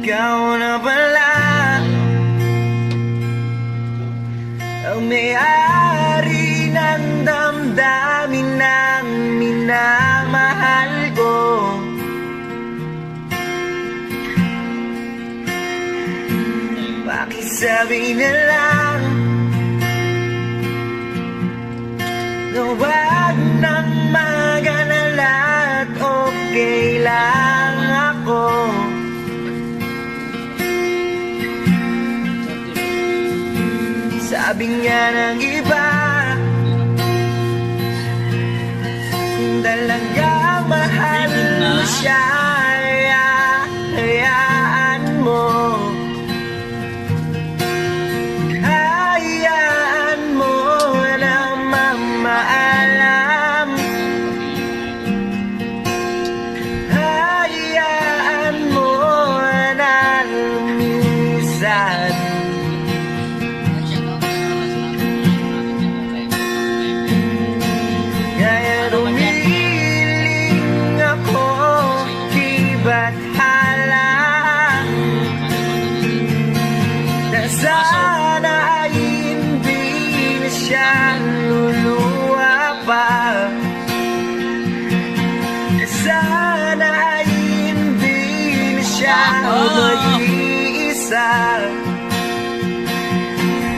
ikaw na pala ang may-ari ng damdamin ng minamahal ko. Pakisabi na lang na wag nang mag-alala at okay lang ako. Sabi nga ng iba, kung talagang mahal mo siya, hayaan mo. Hayaan mo na mamaalam. Hayaan mo na lumisan. Kaya umiling ako, di ba't halang na sana ay hindi na siya luluwa pa. Na sana ay hindi na siya mag-iisa.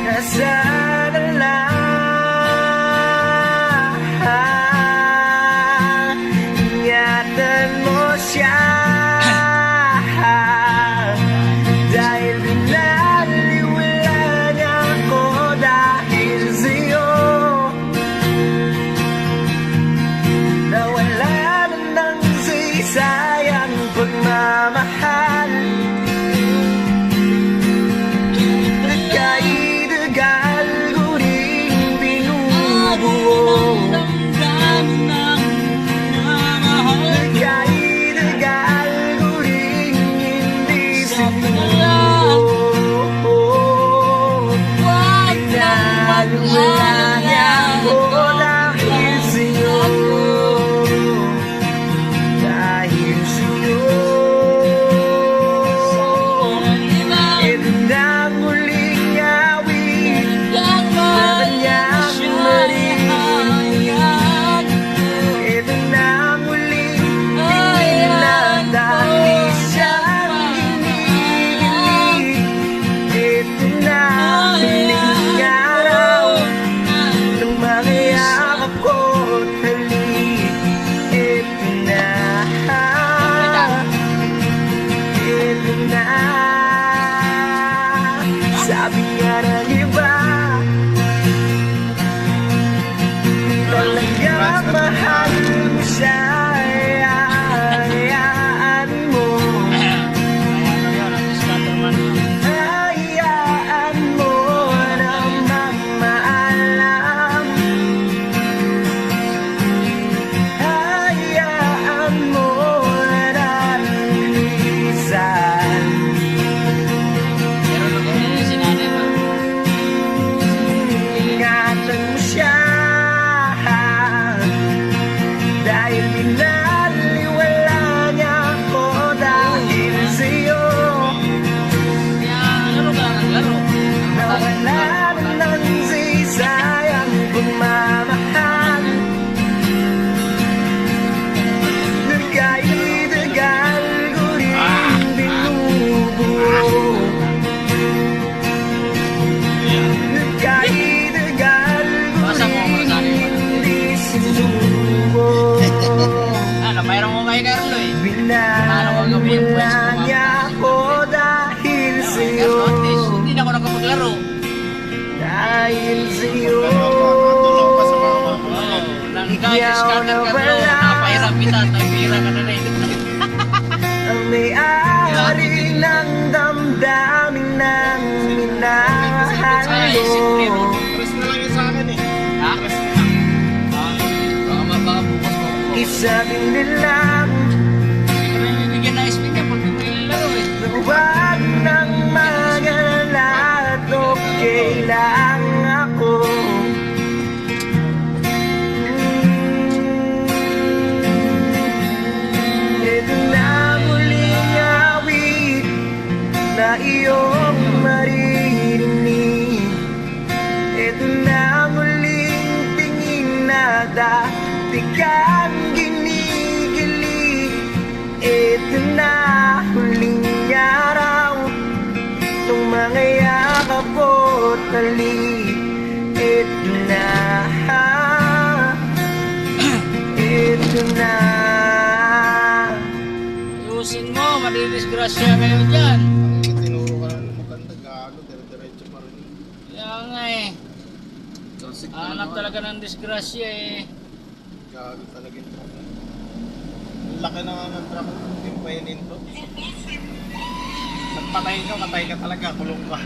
Na sana lang ingatan mo siya. Dahil binaliwala niya ako dahil sa'yo. Nawala na ng sayang pagmamahal. Nagkaidagal ko rin binubuo. Nagkaidagal ko rin hindi sinuo. Pinaliwala niya ako dahil sa'yo. Dahil sa'yo. Ito na muling awit na kanyang marinig. Ito na muling tingin dahil siyang inigilig. Ito na muling araw ng mga yakap ko't halik. Ito na. Ito na. Sabi nga ng iba, talagang mahal mo siya, hayaan mo. Hayaan mo na mamaalam. Hayaan mo na lumisan. Ingatan mo siya dahil binaliwala niya ako dahil sa'yo. Nawala na ng sayang pagmamahal. Nagkaidagal ko rin binubuo. Nagkaidagal ko rin hindi sinuo. Mayroon mo kayo kayo eh. Binaliwala niya ako dahil sa'yo. Hindi na ako nakapaglaro. Dahil sa'yo. Nangkayos ka na kaglaro. Napahirap kita. Napahirap ka na rin. Ang may-ari ng damdamin ng minahal mo. Press na lang yun sa akin eh. Ha? Baka bukas mo. Isabing nilang Bigyan na SP niya pag naglalaro eh. huwag nang mag-alala at okay lang ako. Ito na muling awit na iyong maririnig. Ito na ang huling tingin na dati kang ginigilig. Ito na huling araw nung mga yakap ko't halik. Ito na, ito na. Ayusin mo, madidisgrasya kayo dyan. Ang tinuro ka lang ng maganda, gago, dire-diretso pa rin. Kaya nga eh. Traffic na Hanap naman. talaga ng disgrasya eh. Gago talaga yung truck. Ang laki na nga ng truck, yung painin to. Nagpatay ka, patay ka talaga, kulong ka.